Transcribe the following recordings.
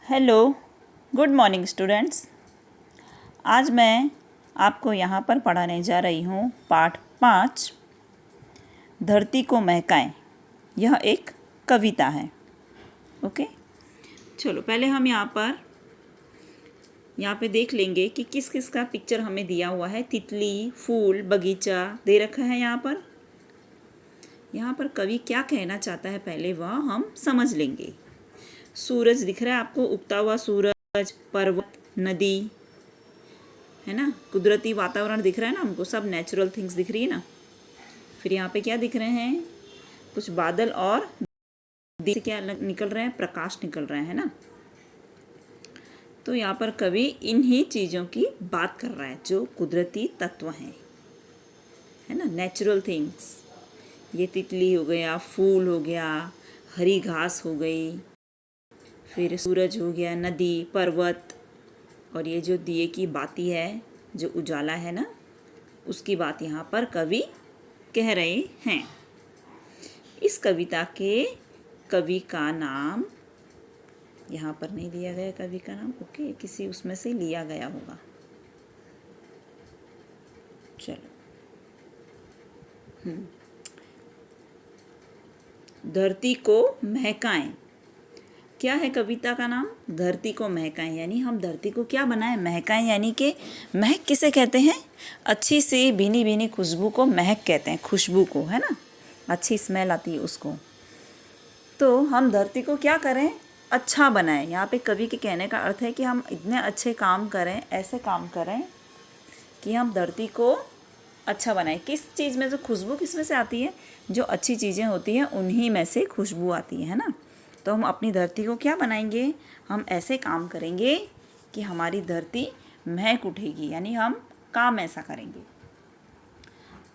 Hello, good morning students. आज मैं आपको यहाँ पर पढ़ाने जा रही हूँ पाठ 5, धरती को महकाएं। यह एक कविता है। ओके, चलो पहले हम यहाँ पे देख लेंगे कि किस किस का पिक्चर हमें दिया हुआ है। तितली, फूल, बगीचा दे रखा है यहाँ पर कवि क्या कहना चाहता है पहले वह हम समझ लेंगे। सूरज दिख रहा है आपको, उगता हुआ सूरज, पर्वत, नदी, है ना। कुदरती वातावरण दिख रहा है ना हमको, सब नेचुरल थिंग्स दिख रही है ना। फिर यहाँ पे क्या दिख रहे हैं, कुछ बादल और से क्या निकल रहे हैं, प्रकाश निकल रहे हैं ना। तो यहाँ पर कवि इन्हीं चीज़ों की बात कर रहा है जो कुदरती तत्व हैं, है ना, नेचुरल थिंग्स। ये तितली हो गया, फूल हो गया, हरी घास हो गई, फिर सूरज हो गया, नदी, पर्वत, और ये जो दिए की बाती है, जो उजाला है ना, उसकी बात यहाँ पर कवि कह रहे हैं। इस कविता के कवि का नाम यहाँ पर नहीं दिया गया, कवि का नाम ओके, किसी उसमें से लिया गया होगा। चलो, धरती को महकाएं। क्या है कविता का नाम? धरती को महकाएं, यानी हम धरती को क्या बनाएं, महकाएं। यानी कि महक किसे कहते हैं? अच्छी सी भीनी भीनी खुशबू को महक कहते हैं, खुशबू को, है ना, अच्छी स्मेल आती है उसको। तो हम धरती को क्या करें, अच्छा बनाएं। यहाँ पे कवि के कहने का अर्थ है कि हम इतने अच्छे काम करें, ऐसे काम करें कि हम धरती को अच्छा बनाएं। किस चीज़ में से खुशबू किस में से आती है? जो अच्छी चीज़ें होती हैं उन्हीं में से खुशबू आती है ना। तो हम अपनी धरती को क्या बनाएंगे, हम ऐसे काम करेंगे कि हमारी धरती महक उठेगी, यानी हम काम ऐसा करेंगे।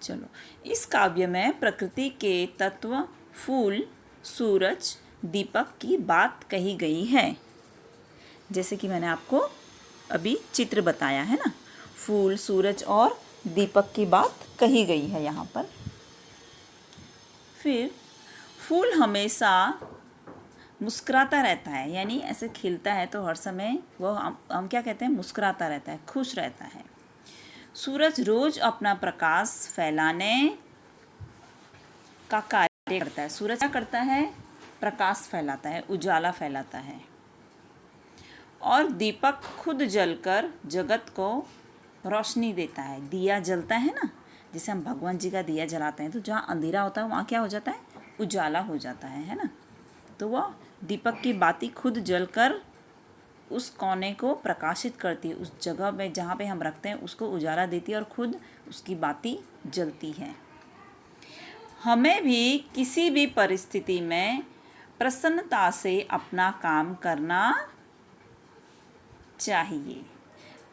चलो, इस काव्य में प्रकृति के तत्व फूल, सूरज, दीपक की बात कही गई है। जैसे कि मैंने आपको अभी चित्र बताया है ना, फूल, सूरज और दीपक की बात कही गई है यहाँ पर। फिर फूल हमेशा मुस्कुराता रहता है, यानी ऐसे खिलता है तो हर समय वो हम क्या कहते हैं, मुस्कुराता रहता है, खुश रहता है। सूरज रोज अपना प्रकाश फैलाने का कार्य करता है। सूरज क्या करता है? प्रकाश फैलाता है, उजाला फैलाता है। और दीपक खुद जलकर जगत को रोशनी देता है। दिया जलता है ना, जैसे हम भगवान जी का दिया जलाते हैं तो जहाँ अंधेरा होता है वहाँ क्या हो जाता है, उजाला हो जाता है ना। तो वह दीपक की बाती खुद जलकर उस कोने को प्रकाशित करती है, उस जगह में जहाँ पे हम रखते हैं उसको उजाला देती है और खुद उसकी बाती जलती है। हमें भी किसी भी परिस्थिति में प्रसन्नता से अपना काम करना चाहिए।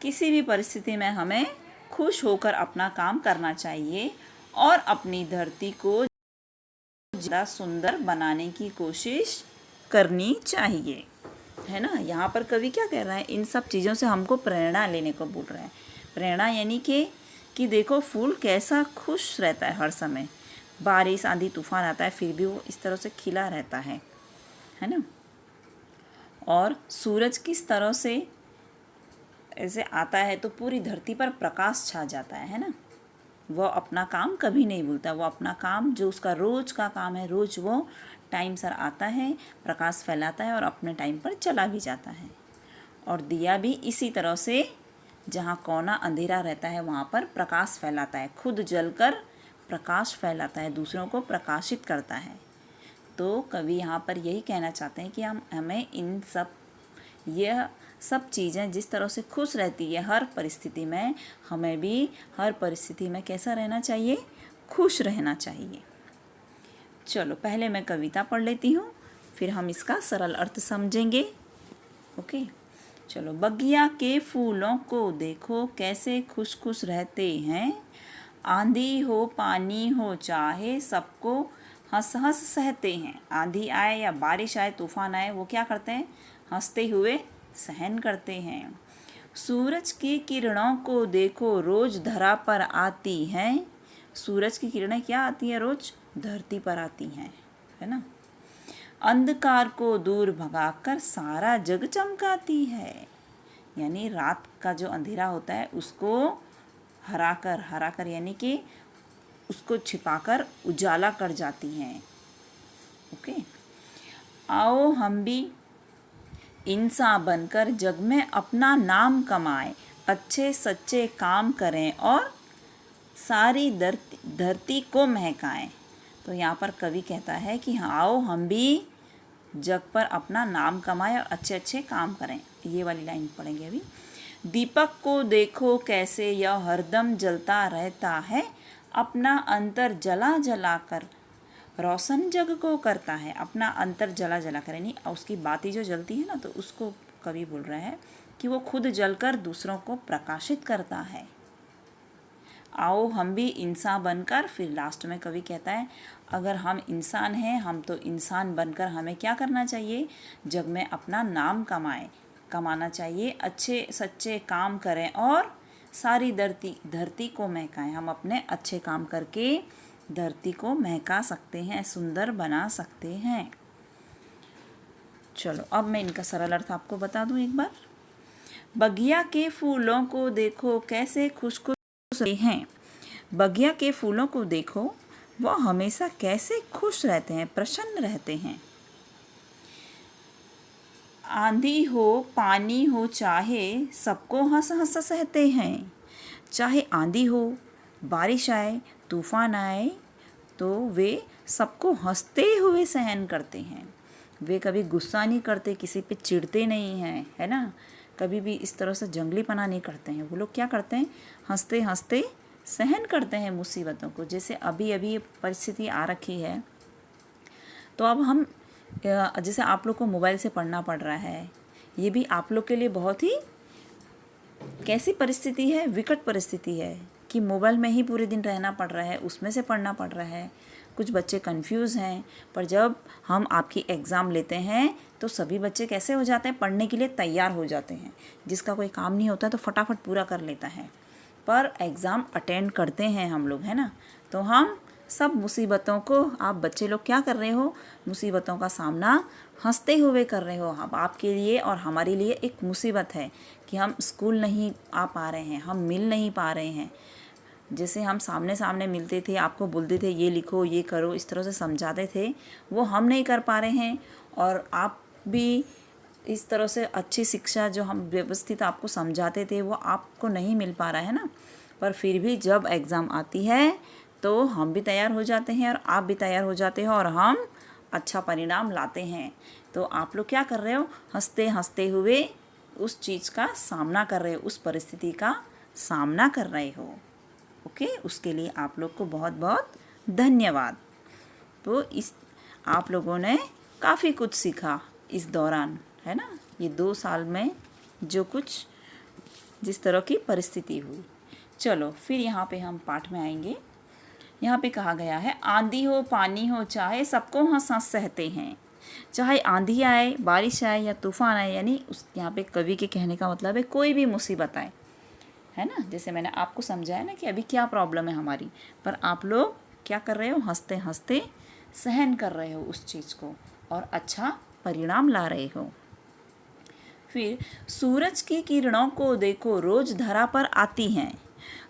किसी भी परिस्थिति में हमें खुश होकर अपना काम करना चाहिए और अपनी धरती को ज़्यादा सुंदर बनाने की कोशिश करनी चाहिए, है ना। यहाँ पर कवि क्या कह रहा है, इन सब चीज़ों से हमको प्रेरणा लेने को बोल रहा है। प्रेरणा यानी कि देखो फूल कैसा खुश रहता है हर समय, बारिश, आंधी, तूफान आता है फिर भी वो इस तरह से खिला रहता है ना। और सूरज किस तरह से ऐसे आता है तो पूरी धरती पर प्रकाश छा जाता है ना। वह अपना काम कभी नहीं भूलता, वो अपना काम जो उसका रोज़ का काम है, रोज़ वो टाइम सर आता है, प्रकाश फैलाता है और अपने टाइम पर चला भी जाता है। और दिया भी इसी तरह से जहाँ कोना अंधेरा रहता है वहाँ पर प्रकाश फैलाता है, खुद जलकर प्रकाश फैलाता है, दूसरों को प्रकाशित करता है। तो कवि यहाँ पर यही कहना चाहते हैं कि हमें यह सब चीज़ें जिस तरह से खुश रहती है हर परिस्थिति में, हमें भी हर परिस्थिति में कैसा रहना चाहिए, खुश रहना चाहिए। चलो पहले मैं कविता पढ़ लेती हूँ, फिर हम इसका सरल अर्थ समझेंगे। ओके, चलो। बगिया के फूलों को देखो कैसे खुश खुश रहते हैं, आंधी हो पानी हो चाहे सबको हंस हंस सहते हैं। आंधी आए या बारिश आए, तूफान आए, वो क्या करते हैं, हंसते हुए सहन करते हैं। सूरज की किरणों को देखो रोज धरा पर आती हैं। सूरज की किरणें क्या आती हैं, रोज धरती पर आती हैं, है ना। अंधकार को दूर भगाकर सारा जग चमकाती है। यानी रात का जो अंधेरा होता है उसको हराकर यानी कि उसको छिपाकर उजाला कर जाती हैं। ओके, आओ हम भी इंसान बनकर जग में अपना नाम कमाएं, अच्छे सच्चे काम करें और सारी धरती को महकाएं। तो यहाँ पर कवि कहता है कि हाँ, आओ हम भी जग पर अपना नाम कमाएं और अच्छे अच्छे काम करें। ये वाली लाइन पढ़ेंगे अभी। दीपक को देखो कैसे यह हरदम जलता रहता है, अपना अंतर जला जला कर रोशन जग को करता है। अपना अंतर जला जला कर यानी उसकी बाती जो जलती है ना, तो उसको कवि बोल रहा है कि वो खुद जलकर दूसरों को प्रकाशित करता है। आओ हम भी इंसान बनकर, फिर लास्ट में कवि कहता है अगर हम इंसान हैं, हम तो इंसान बनकर हमें क्या करना चाहिए, जग में अपना नाम कमाना चाहिए, अच्छे सच्चे काम करें और सारी धरती को महकाएं। हम अपने अच्छे काम करके धरती को महका सकते हैं, सुंदर बना सकते हैं। चलो अब मैं इनका सरल अर्थ आपको बता दूं एक बार। बगिया के फूलों को देखो कैसे खुशखुश हैं। बगिया के फूलों को देखो, वह हमेशा कैसे खुश रहते हैं, प्रसन्न रहते हैं। आंधी हो पानी हो चाहे सबको हंस हंस सहते हैं। चाहे आंधी हो, बारिश आए, तूफान आए, तो वे सबको हंसते हुए सहन करते हैं। वे कभी गुस्सा नहीं करते, किसी पे चिढ़ते नहीं हैं, है ना। कभी भी इस तरह से जंगलीपना नहीं करते हैं। वो लोग क्या करते हैं, हंसते हंसते सहन करते हैं मुसीबतों को। जैसे अभी अभी परिस्थिति आ रखी है, तो अब हम जैसे आप लोग को मोबाइल से पढ़ना पड़ रहा है, ये भी आप लोग के लिए बहुत ही कैसी परिस्थिति है, विकट परिस्थिति है कि मोबाइल में ही पूरे दिन रहना पड़ रहा है, उसमें से पढ़ना पड़ रहा है। कुछ बच्चे कंफ्यूज हैं, पर जब हम आपकी एग्ज़ाम लेते हैं तो सभी बच्चे कैसे हो जाते हैं, पढ़ने के लिए तैयार हो जाते हैं। जिसका कोई काम नहीं होता तो फटाफट पूरा कर लेता है। पर एग्ज़ाम अटेंड करते हैं हम लोग, है ना, तो हम सब मुसीबतों को, आप बच्चे लोग क्या कर रहे हो, मुसीबतों का सामना हंसते हुए कर रहे हो। अब आपके लिए और हमारे लिए एक मुसीबत है कि हम स्कूल नहीं आ पा रहे हैं, हम मिल नहीं पा रहे हैं। जैसे हम सामने सामने मिलते थे, आपको बोलते थे ये लिखो, ये करो, इस तरह से समझाते थे, वो हम नहीं कर पा रहे हैं। और आप भी इस तरह से अच्छी शिक्षा जो हम व्यवस्थित आपको समझाते थे, वो आपको नहीं मिल पा रहा है ना। पर फिर भी जब एग्ज़ाम आती है तो हम भी तैयार हो जाते हैं और आप भी तैयार हो जाते हो और हम अच्छा परिणाम लाते हैं। तो आप लोग क्या कर रहे हो, हंसते हंसते हुए उस चीज़ का सामना कर रहे हो, उस परिस्थिति का सामना कर रहे हो। ओके, उसके लिए आप लोग को बहुत बहुत धन्यवाद। तो इस आप लोगों ने काफ़ी कुछ सीखा इस दौरान, है ना, ये 2 साल में जो कुछ जिस तरह की परिस्थिति हुई। चलो फिर यहाँ पे हम पाठ में आएंगे। यहाँ पे कहा गया है आंधी हो पानी हो चाहे सबको हंस हंस सहते हैं। चाहे आंधी आए, बारिश आए या तूफान आए, यानी उस यहाँ पे कवि के कहने का मतलब है कोई भी मुसीबत आए, है ना। जैसे मैंने आपको समझाया ना कि अभी क्या प्रॉब्लम है हमारी, पर आप लोग क्या कर रहे हो, हंसते हंसते सहन कर रहे हो उस चीज़ को और अच्छा परिणाम ला रहे हो। फिर सूरज की किरणों को देखो रोज धरा पर आती हैं।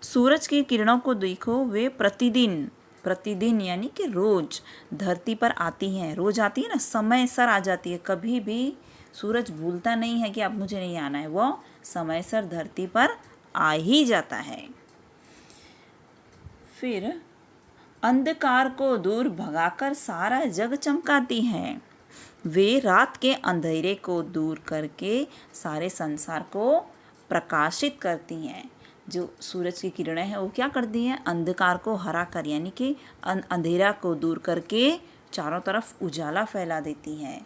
सूरज की किरणों को देखो, वे प्रतिदिन यानी कि रोज धरती पर आती हैं। रोज आती है ना, समय सर आ जाती है। कभी भी सूरज भूलता नहीं है कि अब मुझे नहीं आना है, वो समय सर धरती पर आ ही जाता है। फिर अंधकार को दूर भगाकर सारा जग चमकाती हैं। वे रात के अंधेरे को दूर करके सारे संसार को प्रकाशित करती हैं। जो सूरज की किरणें हैं वो क्या करती हैं, अंधकार को हरा कर यानी कि अंधेरा को दूर करके चारों तरफ उजाला फैला देती हैं।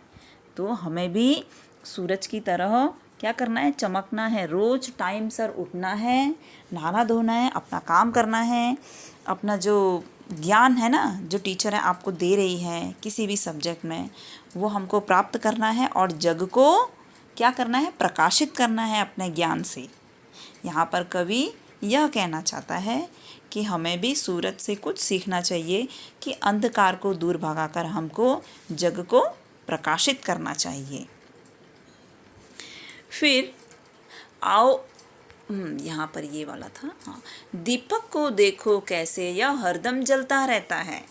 तो हमें भी सूरज की तरह क्या करना है, चमकना है। रोज़ टाइम सर उठना है, नहाना धोना है, अपना काम करना है, अपना जो ज्ञान है ना, जो टीचर है आपको दे रही है किसी भी सब्जेक्ट में, वो हमको प्राप्त करना है और जग को क्या करना है, प्रकाशित करना है अपने ज्ञान से। यहाँ पर कवि यह कहना चाहता है कि हमें भी सूरज से कुछ सीखना चाहिए कि अंधकार को दूर भगाकर हमको जग को प्रकाशित करना चाहिए। फिर आओ, यहाँ पर ये वाला था, हाँ, दीपक को देखो कैसे यह हरदम जलता रहता है।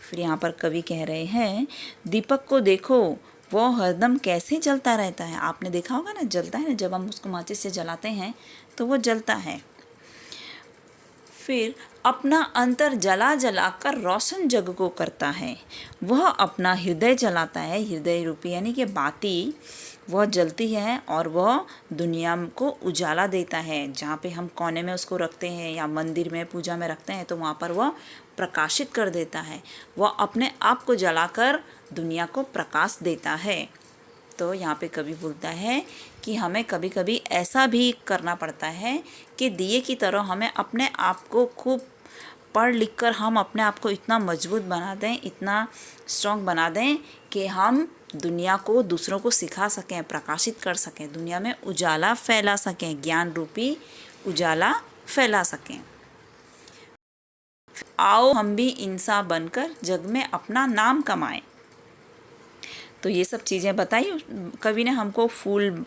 फिर यहाँ पर कवि कह रहे हैं दीपक को देखो वो हरदम कैसे जलता रहता है। आपने देखा होगा ना, जलता है ना, जब हम उसको माचिस से जलाते हैं तो वो जलता है। फिर अपना अंतर जला जला कर रोशन जग को करता है। वह अपना हृदय जलाता है, हृदय रूपी यानी कि बाती वह जलती है और वह दुनिया को उजाला देता है। जहाँ पे हम कोने में उसको रखते हैं या मंदिर में पूजा में रखते हैं तो वहाँ पर वह प्रकाशित कर देता है। वह अपने आप को जलाकर दुनिया को प्रकाश देता है। तो यहाँ पे कवि बोलता है कि हमें कभी कभी ऐसा भी करना पड़ता है कि दिए की तरह हमें अपने आप को खूब पढ़ लिख कर हम अपने आप को इतना मजबूत बना दें, इतना स्ट्रॉन्ग बना दें कि हम दुनिया को दूसरों को सिखा सकें, प्रकाशित कर सकें, दुनिया में उजाला फैला सकें, ज्ञान रूपी उजाला फैला सकें। आओ हम भी इंसान बनकर जग में अपना नाम कमाएं। तो ये सब चीज़ें बताई कवि ने हमको। फूल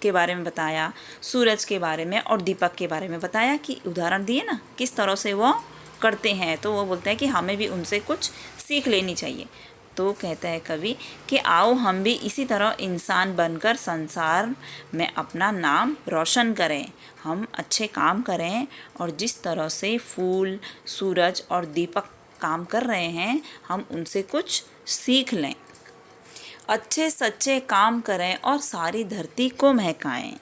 के बारे में बताया, सूरज के बारे में और दीपक के बारे में बताया कि उदाहरण दिए ना किस तरह से वो करते हैं। तो वो बोलते हैं कि हमें भी उनसे कुछ सीख लेनी चाहिए। तो कहता है कवि कि आओ हम भी इसी तरह इंसान बनकर संसार में अपना नाम रोशन करें, हम अच्छे काम करें और जिस तरह से फूल, सूरज और दीपक काम कर रहे हैं हम उनसे कुछ सीख लें। अच्छे सच्चे काम करें और सारी धरती को महकाएं।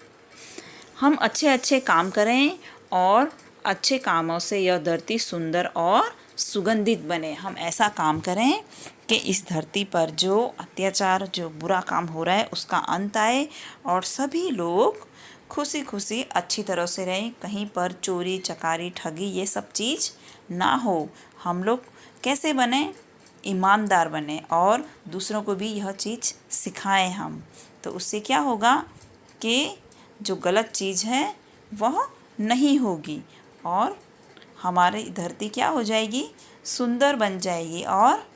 हम अच्छे अच्छे काम करें और अच्छे कामों से यह धरती सुंदर और सुगंधित बने। हम ऐसा काम करें कि इस धरती पर जो अत्याचार, जो बुरा काम हो रहा है उसका अंत आए और सभी लोग खुशी खुशी अच्छी तरह से रहें। कहीं पर चोरी चकारी ठगी ये सब चीज़ ना हो। हम लोग कैसे बने, ईमानदार बने और दूसरों को भी यह चीज़ सिखाएं हम। तो उससे क्या होगा कि जो गलत चीज़ है वह नहीं होगी और हमारी धरती क्या हो जाएगी, सुंदर बन जाएगी और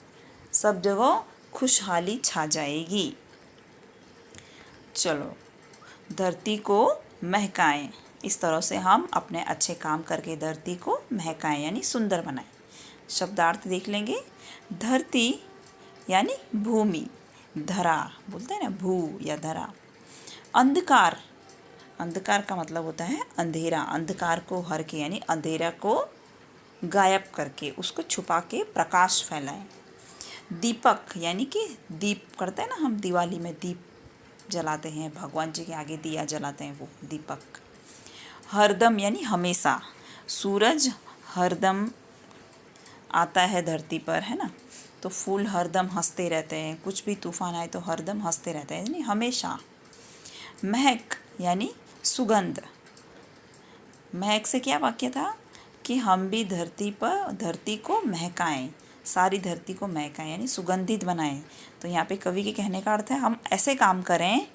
सब जगह खुशहाली छा जाएगी। चलो धरती को महकाएं। इस तरह से हम अपने अच्छे काम करके धरती को महकाएं यानी सुंदर बनाएं। शब्दार्थ देख लेंगे। धरती यानी भूमि, धरा बोलते हैं ना, भू या धरा। अंधकार, अंधकार का मतलब होता है अंधेरा, अंधकार को हर के यानी अंधेरा को गायब करके उसको छुपा के प्रकाश फैलाएं। दीपक यानी कि दीप करते हैं ना, हम दिवाली में दीप जलाते हैं, भगवान जी के आगे दिया जलाते हैं, वो दीपक। हरदम यानी हमेशा, सूरज हरदम आता है धरती पर, है ना, तो फूल हरदम हंसते रहते हैं, कुछ भी तूफान आए तो हरदम हंसते रहते हैं यानी हमेशा। महक यानी सुगंध। महक से क्या वाक्य था कि हम भी धरती को महकाएं, सारी धरती को महकाएं यानी सुगंधित बनाएं। तो यहाँ पे कवि के कहने का अर्थ है हम ऐसे काम करें,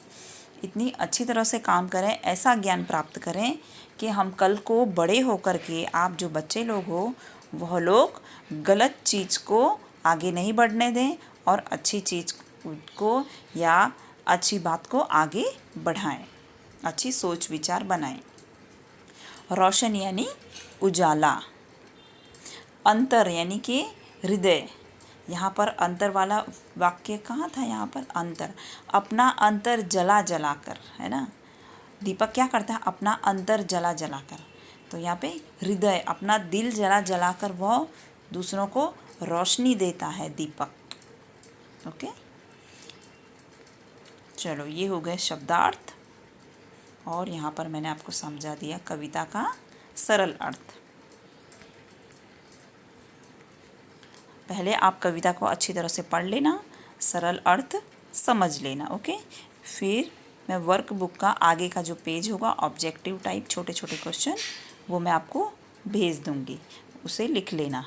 इतनी अच्छी तरह से काम करें, ऐसा ज्ञान प्राप्त करें कि हम कल को बड़े होकर के, आप जो बच्चे लोग हो वह लोग गलत चीज़ को आगे नहीं बढ़ने दें और अच्छी चीज़ को या अच्छी बात को आगे बढ़ाएं, अच्छी सोच विचार बनाएं। रोशन यानी उजाला। अंतर यानी कि हृदय। यहाँ पर अंतर वाला वाक्य कहाँ था, यहाँ पर अंतर, अपना अंतर जला जला कर, है ना। दीपक क्या करता है, अपना अंतर जला जला कर। तो यहाँ पे हृदय, अपना दिल जला जला कर वह दूसरों को रोशनी देता है दीपक। ओके, चलो ये हो गए शब्दार्थ और यहाँ पर मैंने आपको समझा दिया कविता का सरल अर्थ। पहले आप कविता को अच्छी तरह से पढ़ लेना, सरल अर्थ समझ लेना। ओके, फिर मैं वर्कबुक का आगे का जो पेज होगा ऑब्जेक्टिव टाइप छोटे छोटे क्वेश्चन वो मैं आपको भेज दूँगी, उसे लिख लेना।